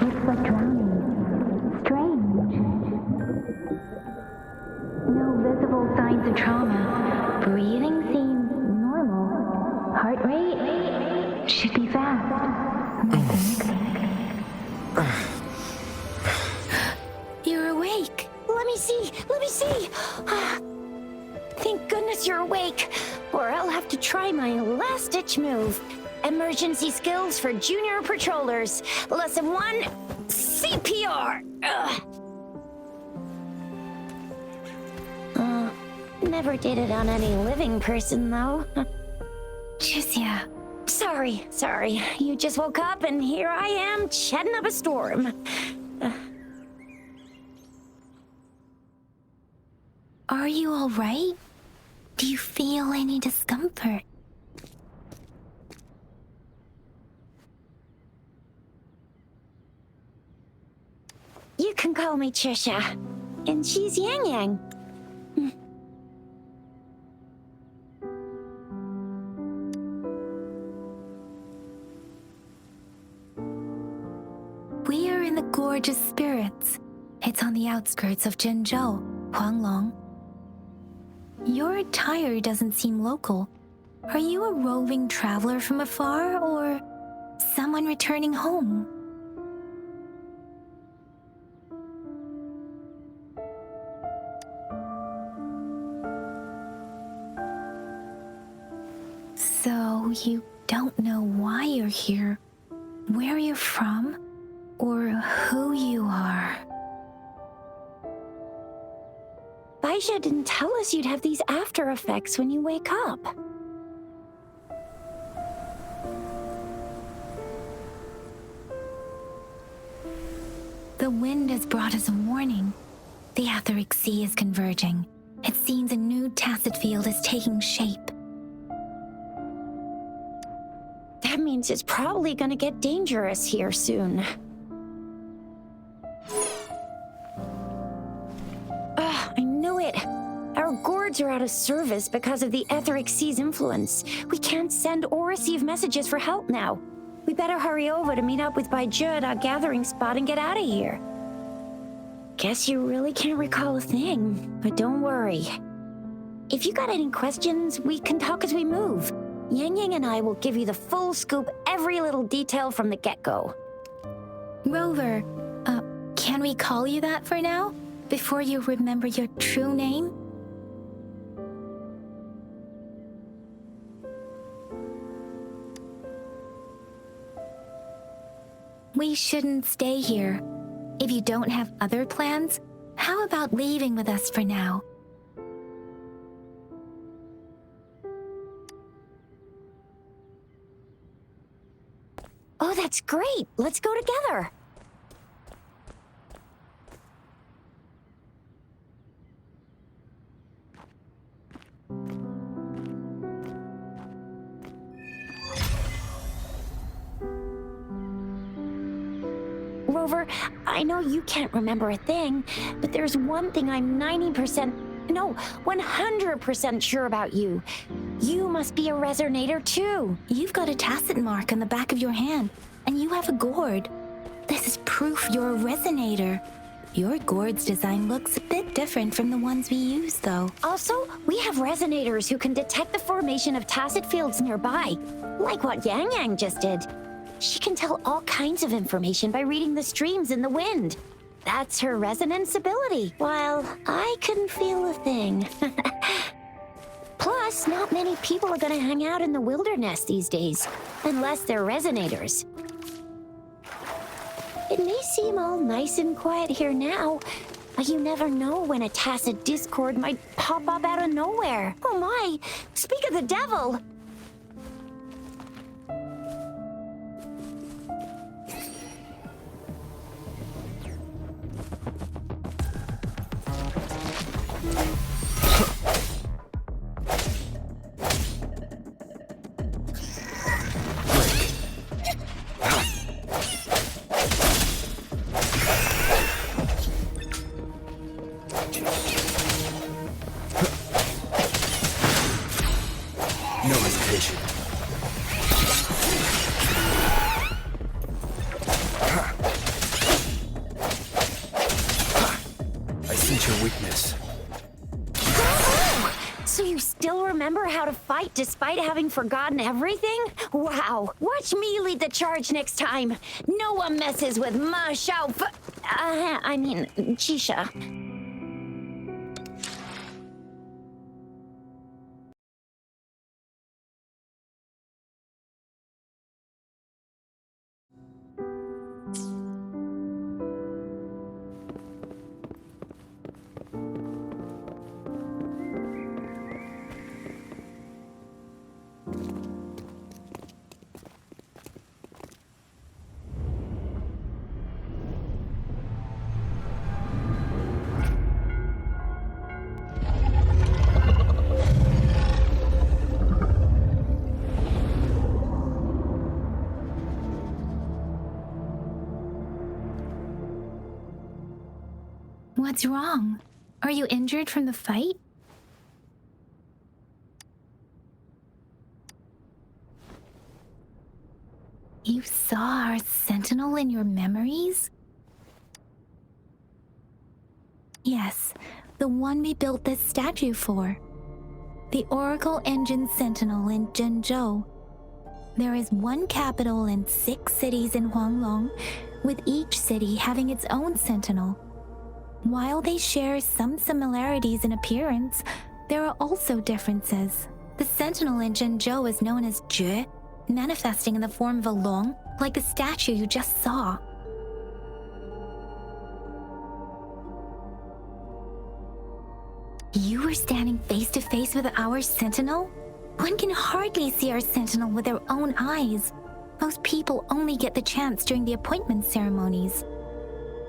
It's like drowning. Strange. No visible signs of trauma. Breathing seems normal. Heart rate should be fast, I think. You're awake. Let me see. Thank goodness you're awake, or I'll have to try my last-ditch move. Emergency skills for junior patrollers. Lesson 1, CPR. Never did it on any living person, though. Jusia. Sorry. You just woke up, and here I am, chatting up a storm. Are you all right? Do you feel any discomfort? You can call me Trisha, and she's Yang Yang. We are in the Gorgeous Spirits. It's on the outskirts of Jinjou, Huanglong. Your attire doesn't seem local. Are you a roving traveler from afar, or someone returning home? So you don't know why you're here, where you're from, or who you are. Baizhi didn't tell us you'd have these after effects when you wake up. The wind has brought us a warning. The Etheric Sea is converging. It seems a new Tacid field is taking shape. That means it's probably gonna get dangerous here soon. I knew it! Our gourds are out of service because of the Etheric Sea's influence. We can't send or receive messages for help now. We better hurry over to meet up with Baizhi at our gathering spot and get out of here. Guess you really can't recall a thing, but don't worry. If you got any questions, we can talk as we move. Yang Yang and I will give you the full scoop, every little detail from the get-go. Rover, can we call you that for now? Before you remember your true name? We shouldn't stay here. If you don't have other plans, how about leaving with us for now? Oh, that's great! Let's go together! Rover, I know you can't remember a thing, but there's one thing I'm 100% sure about you. You must be a resonator too. You've got a Tacid mark on the back of your hand, and you have a gourd. This is proof you're a resonator. Your gourd's design looks a bit different from the ones we use, though. Also, we have resonators who can detect the formation of Tacid fields nearby, like what Yang Yang just did. She can tell all kinds of information by reading the streams in the wind. That's her resonance ability, while I couldn't feel a thing. Plus, not many people are gonna hang out in the wilderness these days, unless they're resonators. It may seem all nice and quiet here now, but you never know when a Tacid discord might pop up out of nowhere. Oh my, speak of the devil! No ancient weakness. Oh, so you still remember how to fight despite having forgotten everything? Wow. Watch me lead the charge next time. No one messes with Ma Xiao Chisha. What's wrong? Are you injured from the fight? You saw our Sentinel in your memories? Yes, the one we built this statue for. The Oracle Engine Sentinel in Jinjou. There is one capital and 6 cities in Huanglong, with each city having its own Sentinel. While they share some similarities in appearance, there are also differences. The Sentinel in Jinzhou is known as Jue, manifesting in the form of a long, like the statue you just saw. You were standing face to face with our Sentinel? One can hardly see our Sentinel with their own eyes. Most people only get the chance during the appointment ceremonies.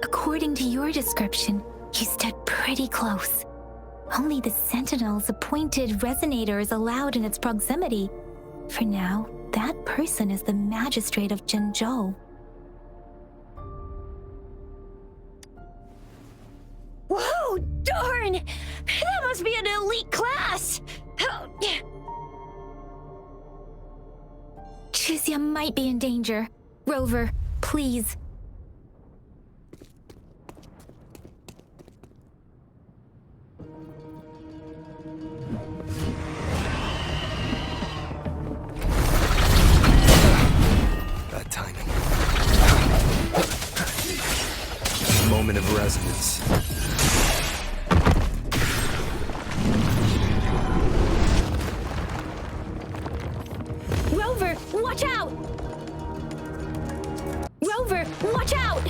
According to your description, you stood pretty close. Only the Sentinel's appointed resonator is allowed in its proximity. For now, that person is the Magistrate of Jinzhou. Whoa, darn! That must be an elite class! Chixia might be in danger. Rover, please. Bad timing. Moment of resonance. Rover, watch out! Rover, watch out!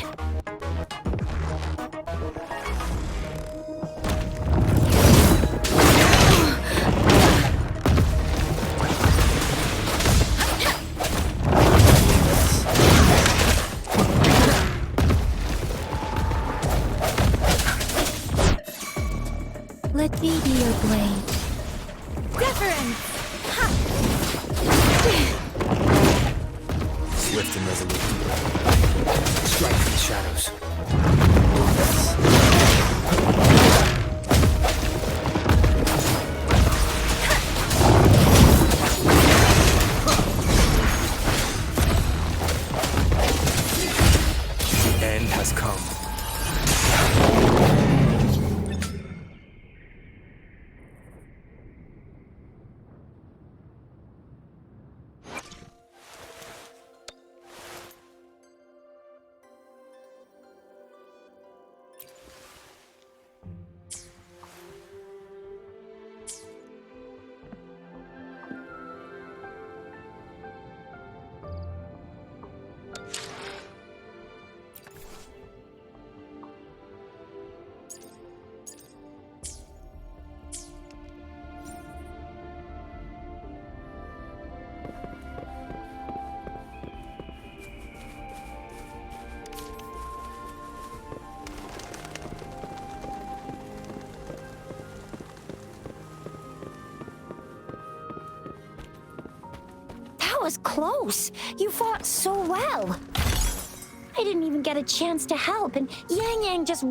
Let me be your blade. Deference! Swift and resolute. Strike the shadows. The end has come. Was close. You fought so well. I didn't even get a chance to help, and Yang Yang just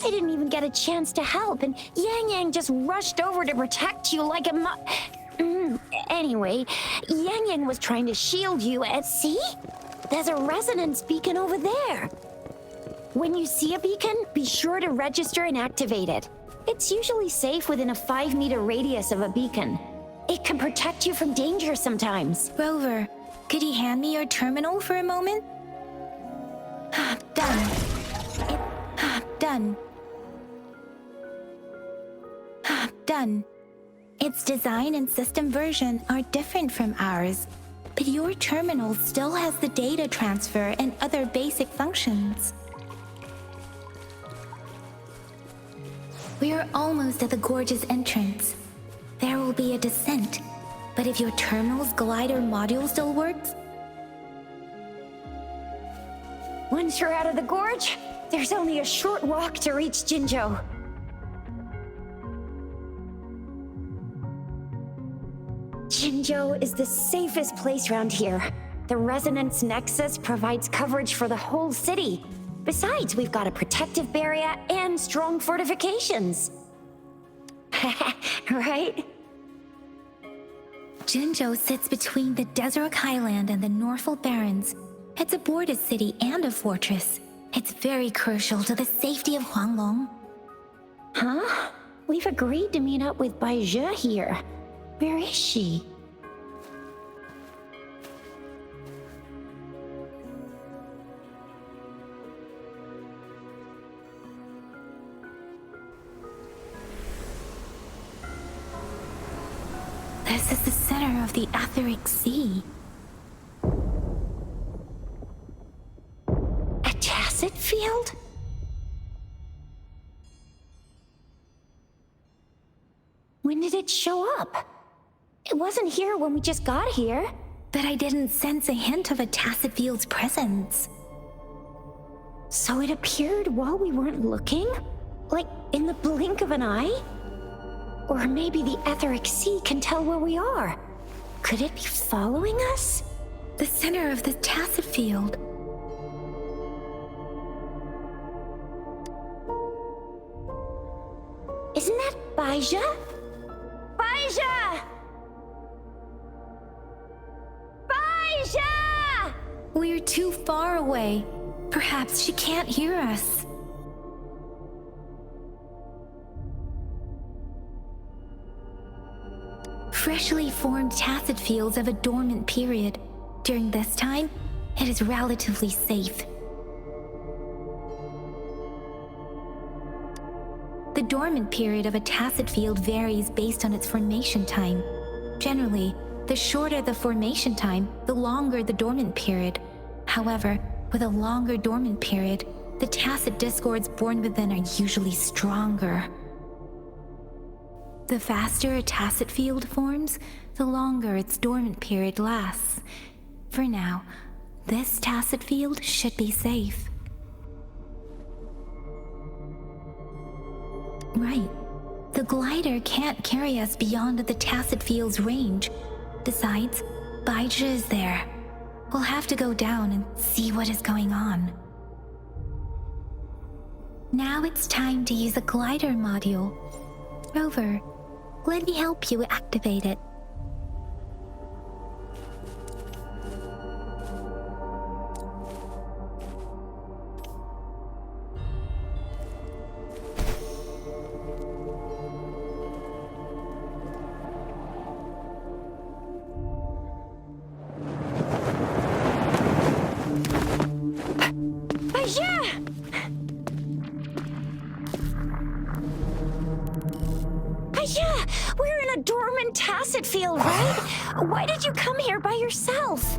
I didn't even get a chance to help, and Yang Yang just rushed over to protect you like a Anyway, Yang Yang was trying to shield you at sea? There's a resonance beacon over there. When you see a beacon, be sure to register and activate it. It's usually safe within a 5-meter radius of a beacon. It can protect you from danger sometimes. Rover, could you hand me your terminal for a moment? Done. Done. Done. Its design and system version are different from ours, but your terminal still has the data transfer and other basic functions. We are almost at the gorge's entrance. There will be a descent, but if your terminal's glider module still works... Once you're out of the gorge, there's only a short walk to reach Jinjou. Jinjou is the safest place around here. The Resonance Nexus provides coverage for the whole city. Besides, we've got a protective barrier and strong fortifications. Right? Jinjou sits between the Desert Highland and the Northful Barrens. It's a border city and a fortress. It's very crucial to the safety of Huanglong. Huh? We've agreed to meet up with Baizhi here. Where is she? This is the center of the Etheric Sea. A Tacid field? When did it show up? It wasn't here when we just got here. But I didn't sense a hint of a Tacid field's presence. So it appeared while we weren't looking? Like in the blink of an eye? Or maybe the Etheric Sea can tell where we are. Could it be following us? The center of the Tacid field. Isn't that Baizhi? Baizhi! Baizhi! We're too far away. Perhaps she can't hear us. Freshly formed Tacid fields have a dormant period. During this time, it is relatively safe. The dormant period of a Tacid field varies based on its formation time. Generally, the shorter the formation time, the longer the dormant period. However, with a longer dormant period, the Tacid discords born within are usually stronger. The faster a Tacid field forms, the longer its dormant period lasts. For now, this Tacid field should be safe. Right. The glider can't carry us beyond the Tacid field's range. Besides, Baizhi is there. We'll have to go down and see what is going on. Now it's time to use a glider module. Rover, let me help you activate it. We're in a dormant Tacid field, right? Why did you come here by yourself?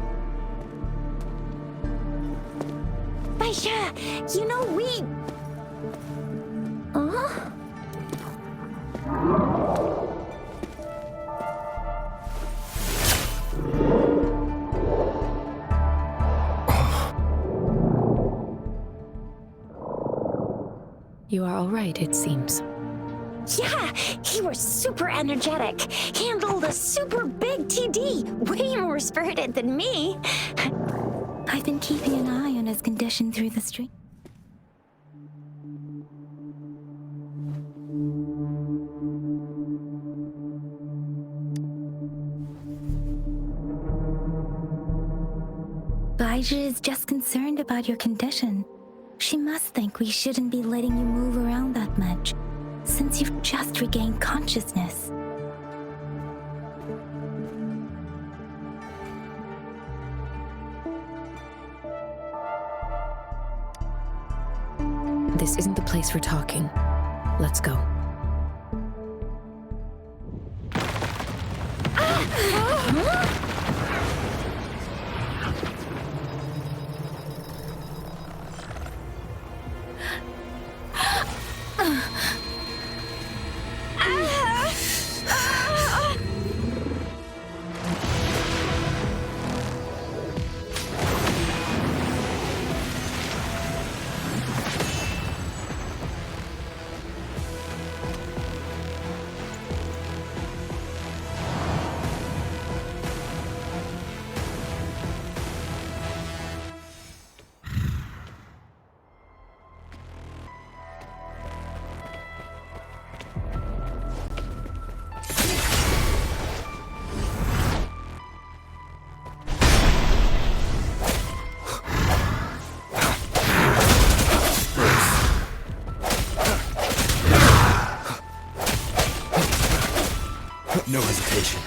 Baizhi, you know we... Huh? You are all right, it seems. Yeah, he was super energetic. Handled a super big TD. Way more spirited than me. I've been keeping an eye on his condition through the stream. Baizhi is just concerned about your condition. She must think we shouldn't be letting you move around that much, since you've just regained consciousness. This isn't the place for talking. Let's go. No hesitation.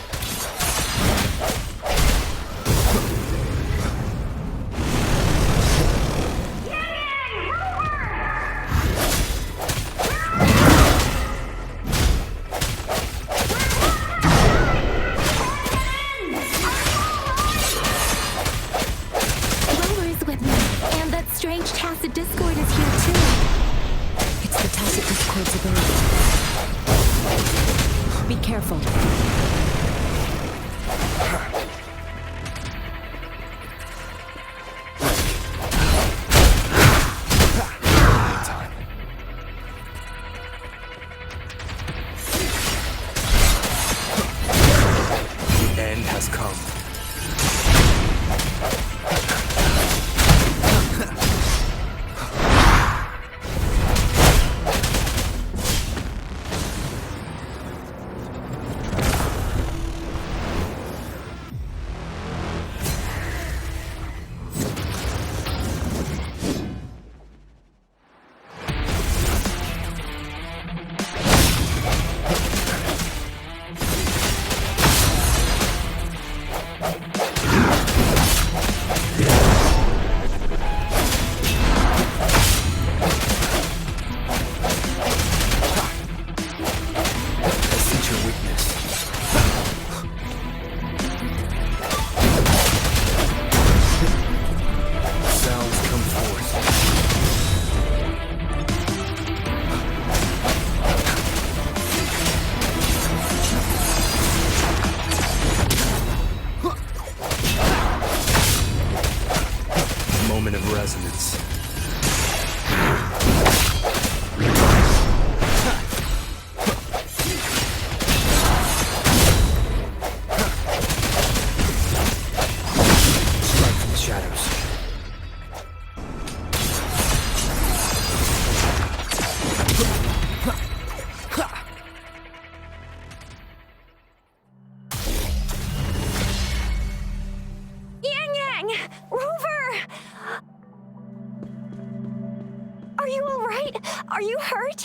Rover's with me, and that strange Tacid Discord is here too. It's the Tacid Discord's ability. Be careful. The end has come. Moment of resonance. Strike from the shadows. Are you all right? Are you hurt?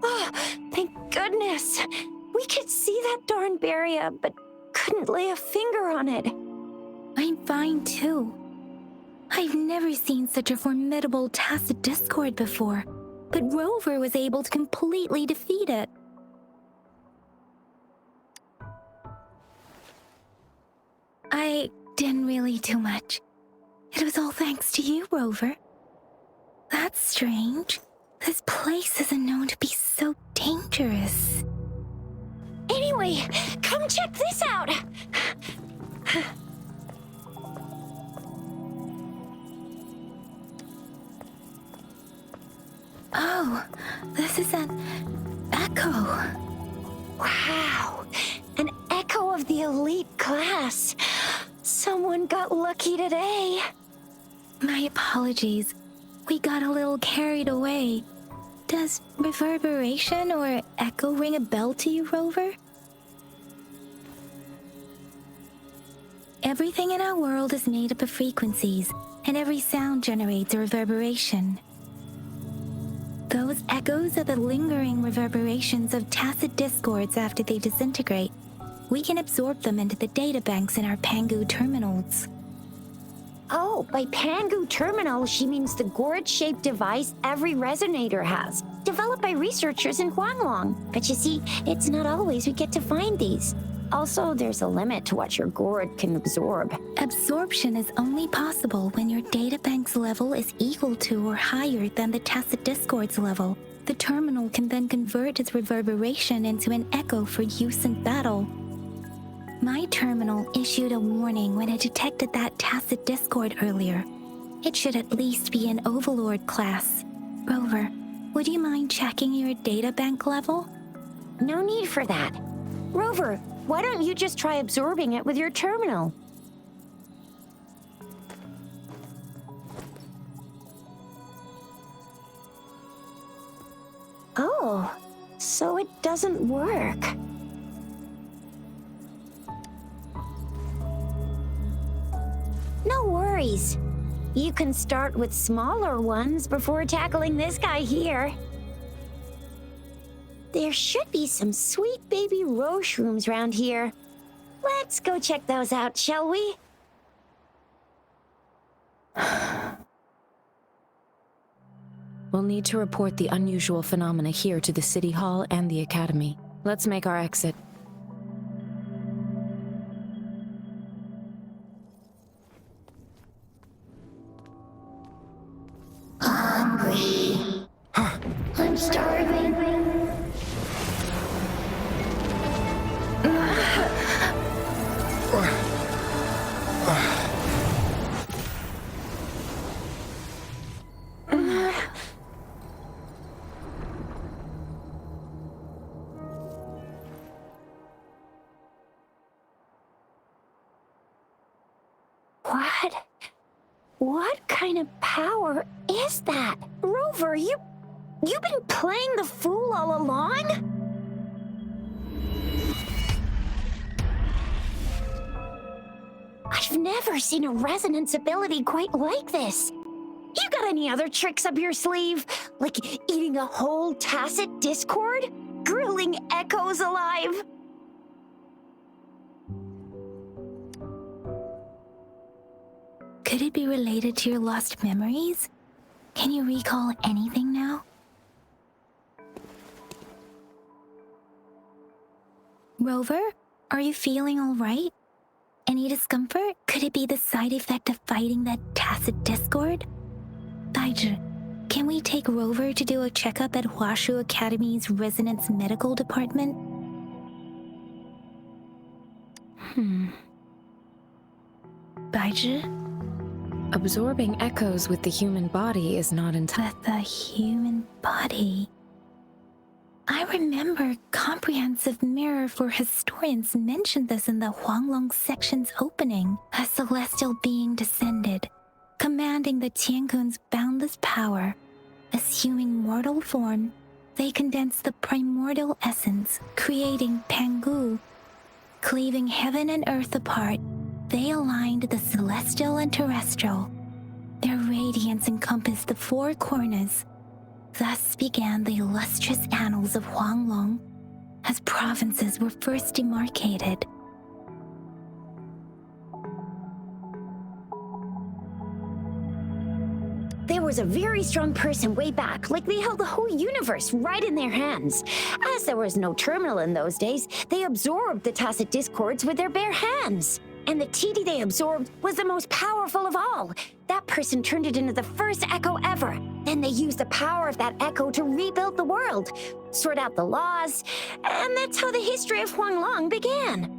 Oh, thank goodness. We could see that darn barrier, but couldn't lay a finger on it. I'm fine too. I've never seen such a formidable Tacid Discord before, but Rover was able to completely defeat it. I didn't really do much. It was all thanks to you, Rover. That's strange. This place isn't known to be so dangerous. Anyway, come check this out. Oh, this is an echo. Wow, an echo of the elite class. Someone got lucky today. My apologies. We got a little carried away. Does reverberation or echo ring a bell to you, Rover? Everything in our world is made up of frequencies, and every sound generates a reverberation. Those echoes are the lingering reverberations of tacit discords after they disintegrate. We can absorb them into the databanks in our Pangu terminals. Oh, by Pangu terminal, she means the gourd-shaped device every resonator has, developed by researchers in Huanglong. But you see, it's not always we get to find these. Also, there's a limit to what your gourd can absorb. Absorption is only possible when your databank's level is equal to or higher than the tacit discord's level. The terminal can then convert its reverberation into an echo for use in battle. My terminal issued a warning when it detected that tacit discord earlier. It should at least be an Overlord class. Rover, would you mind checking your databank level? No need for that. Rover, why don't you just try absorbing it with your terminal? Oh, so it doesn't work. No worries. You can start with smaller ones before tackling this guy here. There should be some sweet baby roshrooms around here. Let's go check those out, shall we? We'll need to report the unusual phenomena here to the City Hall and the Academy. Let's make our exit. Hungry. I'm starving. What kind of power is that? Rover, you've been playing the fool all along? I've never seen a resonance ability quite like this. You got any other tricks up your sleeve? Like eating a whole tacit discord? Grilling echoes alive? Could it be related to your lost memories? Can you recall anything now? Rover, are you feeling all right? Any discomfort? Could it be the side effect of fighting that tacit discord? Baizhi, can we take Rover to do a checkup at Huashu Academy's Resonance Medical Department? Baizhi? Absorbing echoes with the human body is not entirely... With the human body. I remember Comprehensive Mirror for Historians mentioned this in the Huanglong section's opening. A celestial being descended, commanding the Tiankun's boundless power. Assuming mortal form, they condensed the primordial essence, creating Pangu. Cleaving heaven and earth apart, they aligned the celestial and terrestrial. Their radiance encompassed the four corners. Thus began the illustrious annals of Huanglong, as provinces were first demarcated. There was a very strong person way back, like they held the whole universe right in their hands. As there was no terminal in those days, they absorbed the tacit discords with their bare hands. And the TD they absorbed was the most powerful of all. That person turned it into the first echo ever. Then they used the power of that echo to rebuild the world, sort out the laws, and that's how the history of Huanglong began.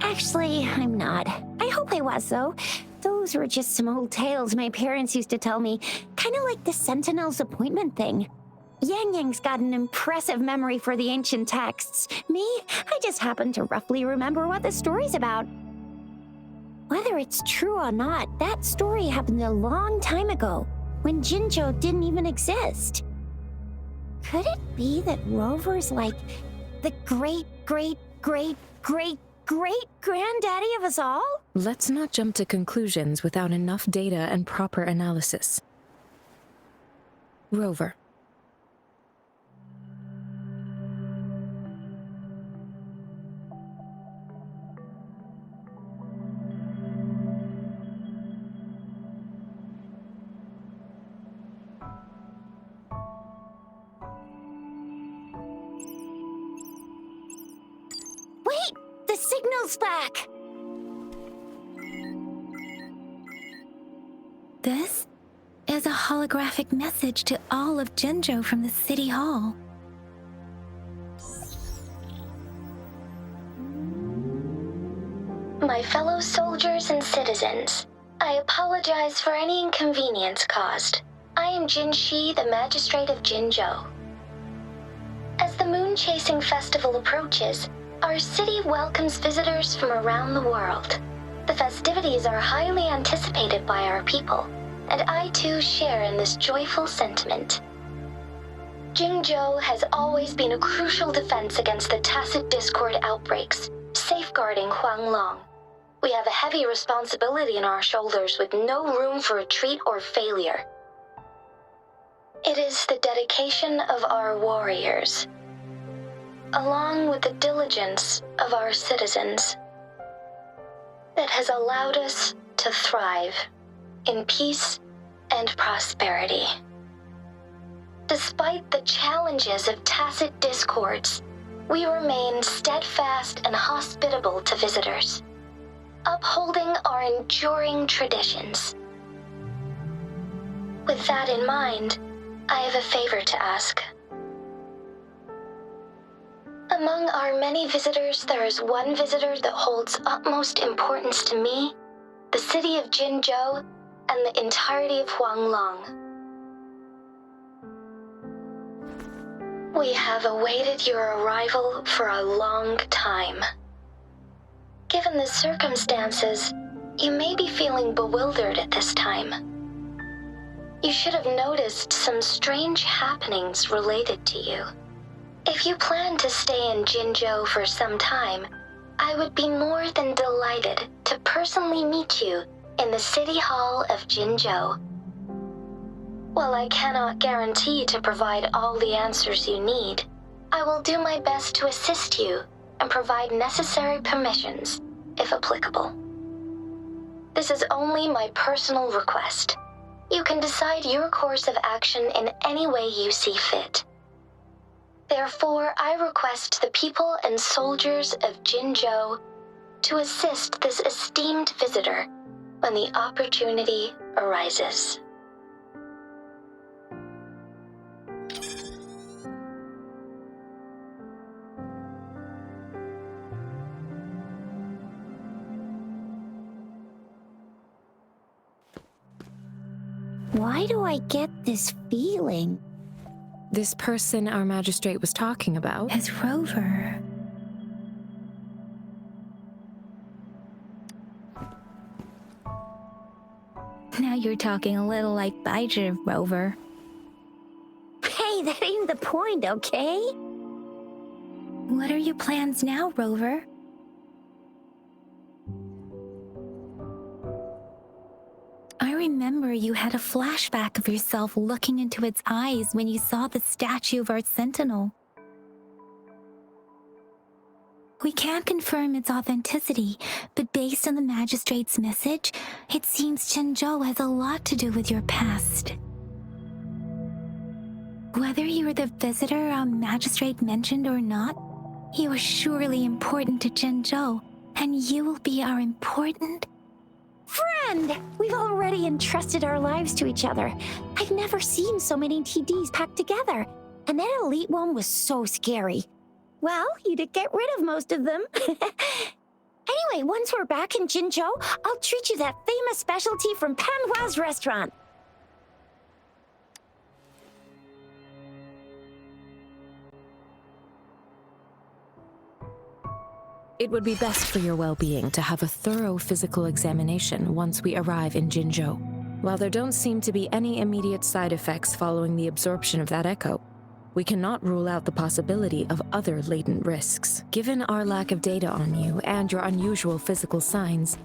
Actually, I'm not. I hope I was, though. Those were just some old tales my parents used to tell me, kind of like the Sentinel's appointment thing. Yang Yang's got an impressive memory for the ancient texts. Me, I just happen to roughly remember what the story's about. Whether it's true or not, that story happened a long time ago, when Jinjou didn't even exist. Could it be that Rover's like the great-great-great-great-great-granddaddy of us all? Let's not jump to conclusions without enough data and proper analysis. Rover. Wait! The signal's back! This is a holographic message to all of Jinjou from the City Hall. My fellow soldiers and citizens, I apologize for any inconvenience caused. I am Jinshi, the Magistrate of Jinjou. As the moon-chasing festival approaches, our city welcomes visitors from around the world. The festivities are highly anticipated by our people, and I too share in this joyful sentiment. Jinjou has always been a crucial defense against the Tacid discord outbreaks, safeguarding Huanglong. We have a heavy responsibility on our shoulders with no room for retreat or failure. It is the dedication of our warriors, along with the diligence of our citizens, that has allowed us to thrive in peace and prosperity. Despite the challenges of Tacid discords, we remain steadfast and hospitable to visitors, upholding our enduring traditions. With that in mind, I have a favor to ask. Among our many visitors, there is one visitor that holds utmost importance to me, the city of Jinzhou, and the entirety of Huanglong. We have awaited your arrival for a long time. Given the circumstances, you may be feeling bewildered at this time. You should have noticed some strange happenings related to you. If you plan to stay in Jinzhou for some time, I would be more than delighted to personally meet you in the City Hall of Jinzhou. While I cannot guarantee to provide all the answers you need, I will do my best to assist you and provide necessary permissions, if applicable. This is only my personal request. You can decide your course of action in any way you see fit. Therefore, I request the people and soldiers of Jinzhou to assist this esteemed visitor when the opportunity arises. Why do I get this feeling? This person our magistrate was talking about? As Rover. Now you're talking a little like Baizhi, Rover. Hey, that ain't the point, okay? What are your plans now, Rover? I remember you had a flashback of yourself looking into its eyes when you saw the statue of our Sentinel. We can't confirm its authenticity, but based on the Magistrate's message, it seems Jinzhou has a lot to do with your past. Whether you're the visitor our Magistrate mentioned or not, you are surely important to Jinzhou, and you will be our important Friend! We've already entrusted our lives to each other. I've never seen so many TDs packed together, and that elite one was so scary. Well, you did get rid of most of them. Anyway, once we're back in Jinzhou, I'll treat you that famous specialty from Panhua's restaurant. It would be best for your well-being to have a thorough physical examination once we arrive in Jinzhou. While there don't seem to be any immediate side effects following the absorption of that echo, we cannot rule out the possibility of other latent risks. Given our lack of data on you and your unusual physical signs,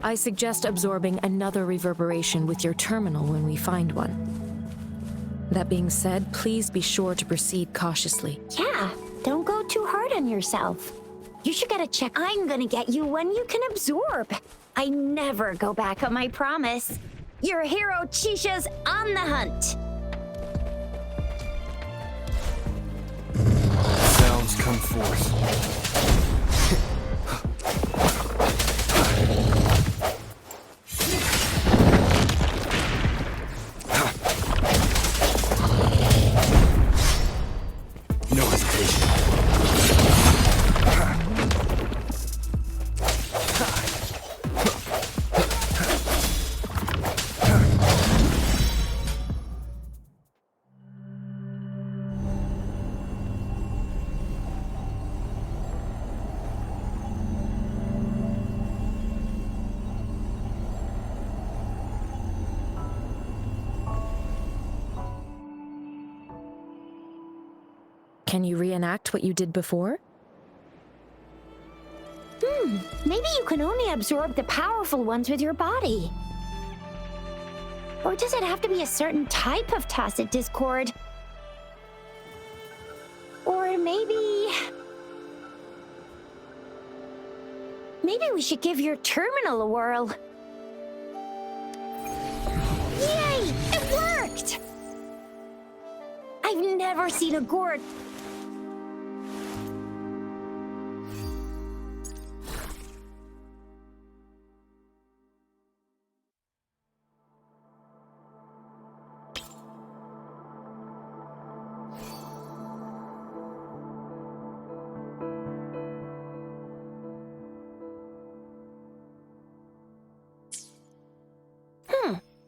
I suggest absorbing another reverberation with your terminal when we find one. That being said, please be sure to proceed cautiously. Yeah, don't go too hard on yourself. You should get a check. I'm gonna get you one you can absorb. I never go back on my promise. Your hero Chisha's on the hunt. Sounds come forth. No hesitation. Can you reenact what you did before? Maybe you can only absorb the powerful ones with your body. Or does it have to be a certain type of Tacid discord? Or maybe we should give your terminal a whirl. Yay! It worked! I've never seen a gourd.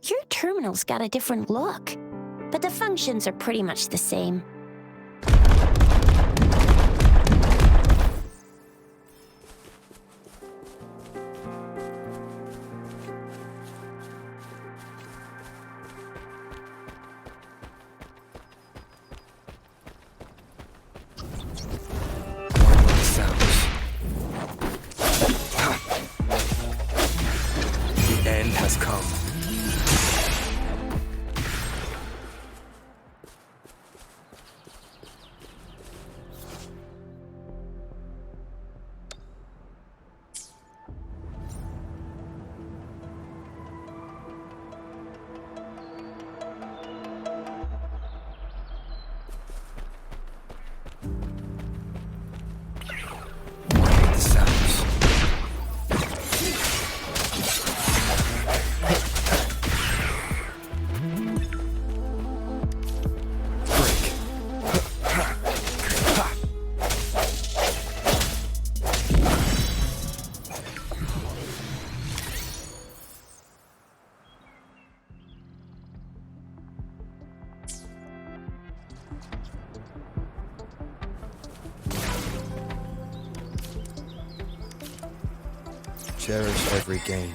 Your terminal's got a different look, but the functions are pretty much the same. Sounds. The end has come. Cherish every gain.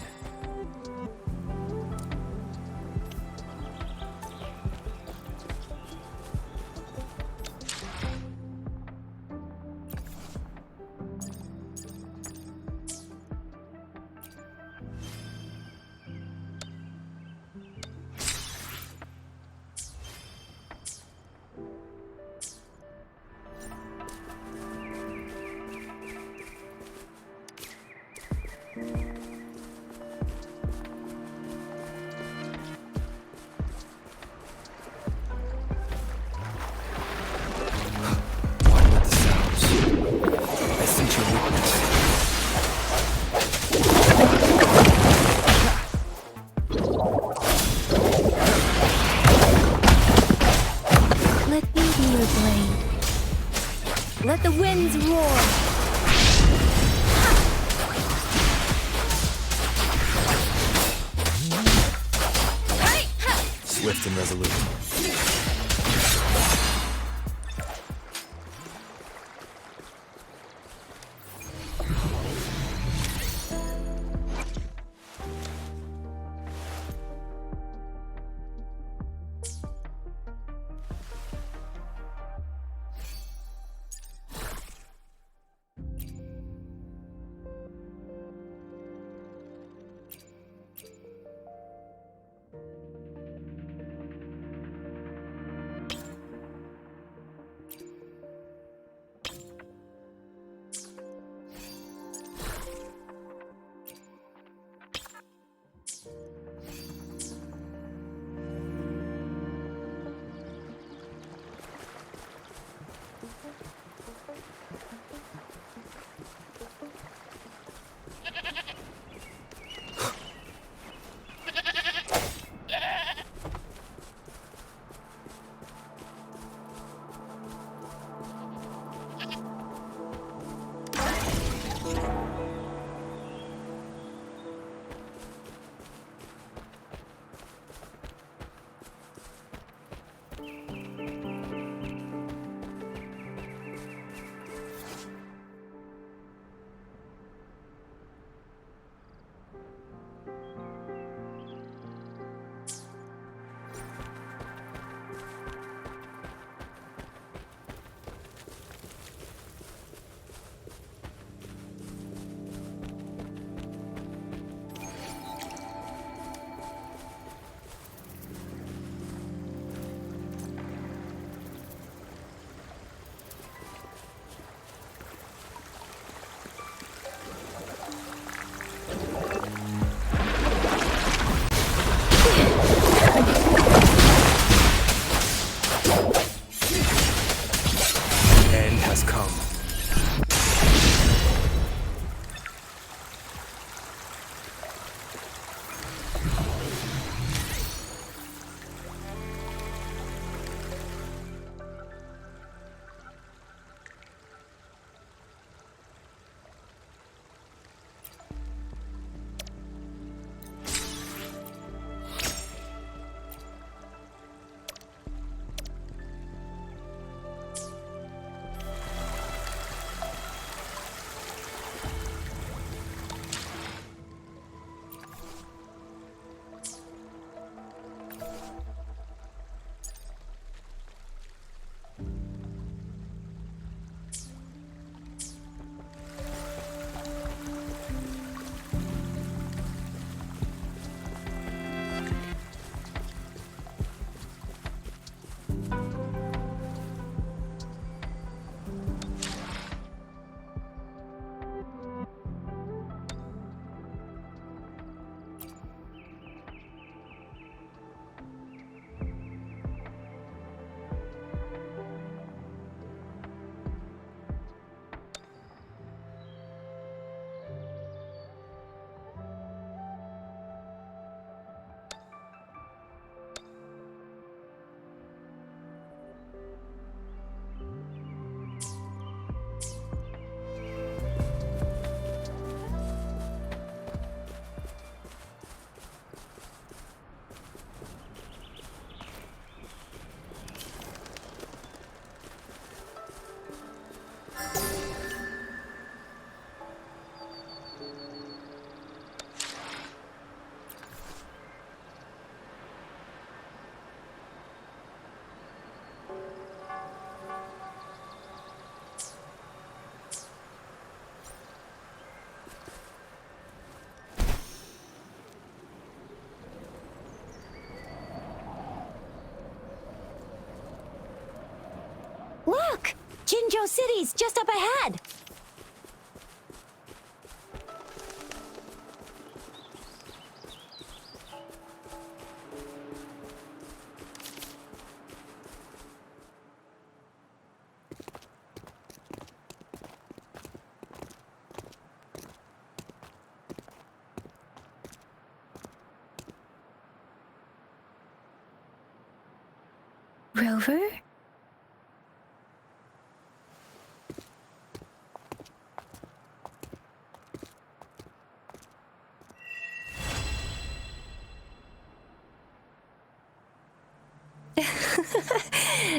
Let the winds roar! Swift and resolute. Jinjou city's just up ahead. Rover?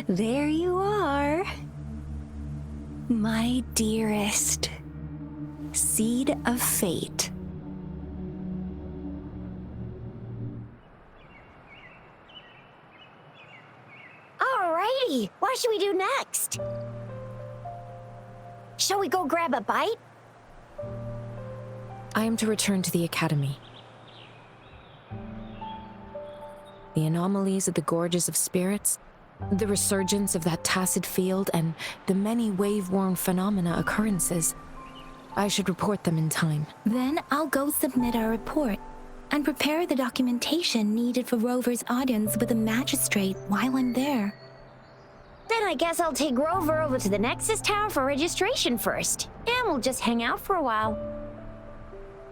There you are. My dearest. Seed of fate. Alrighty, what should we do next? Shall we go grab a bite? I am to return to the Academy. The anomalies of the Gorges of Spirits, the resurgence of that Tacid field, and the many wave-worn phenomena occurrences. I should report them in time. Then I'll go submit our report and prepare the documentation needed for Rover's audience with the Magistrate while I'm there. Then I guess I'll take Rover over to the Nexus Tower for registration first, and we'll just hang out for a while.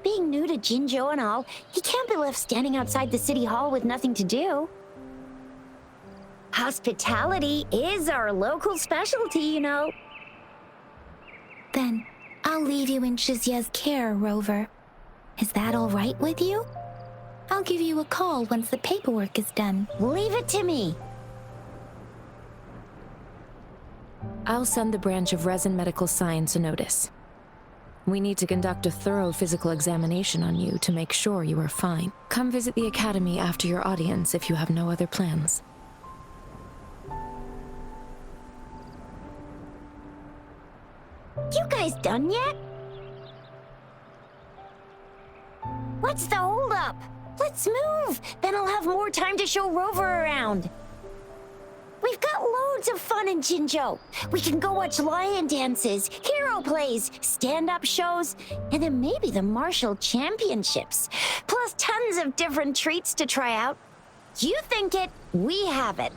Being new to Jinjou and all, he can't be left standing outside the city hall with nothing to do. Hospitality is our local specialty, you know. Then I'll leave you in Shizia's care, Rover. Is that all right with you? I'll give you a call once the paperwork is done. Leave it to me. I'll send the branch of Resin Medical Science a notice. We need to conduct a thorough physical examination on you to make sure you are fine. Come visit the Academy after your audience if you have no other plans. You guys done yet? What's the holdup? Let's move! Then I'll have more time to show Rover around. We've got loads of fun in Jinjou. We can go watch lion dances, hero plays, stand-up shows, and then maybe the martial championships. Plus tons of different treats to try out. You think it, we have it.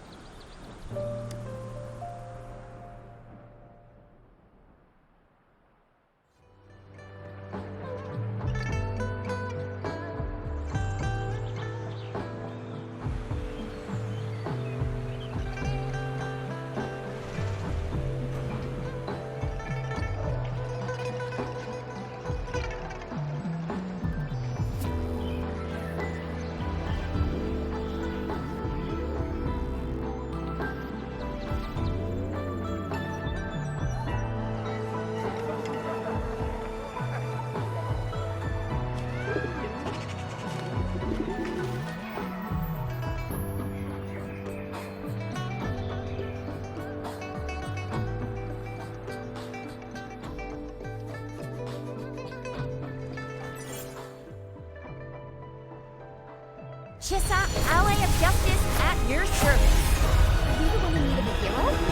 Chissa, ally of justice at your service. Are you the one in need of a hero?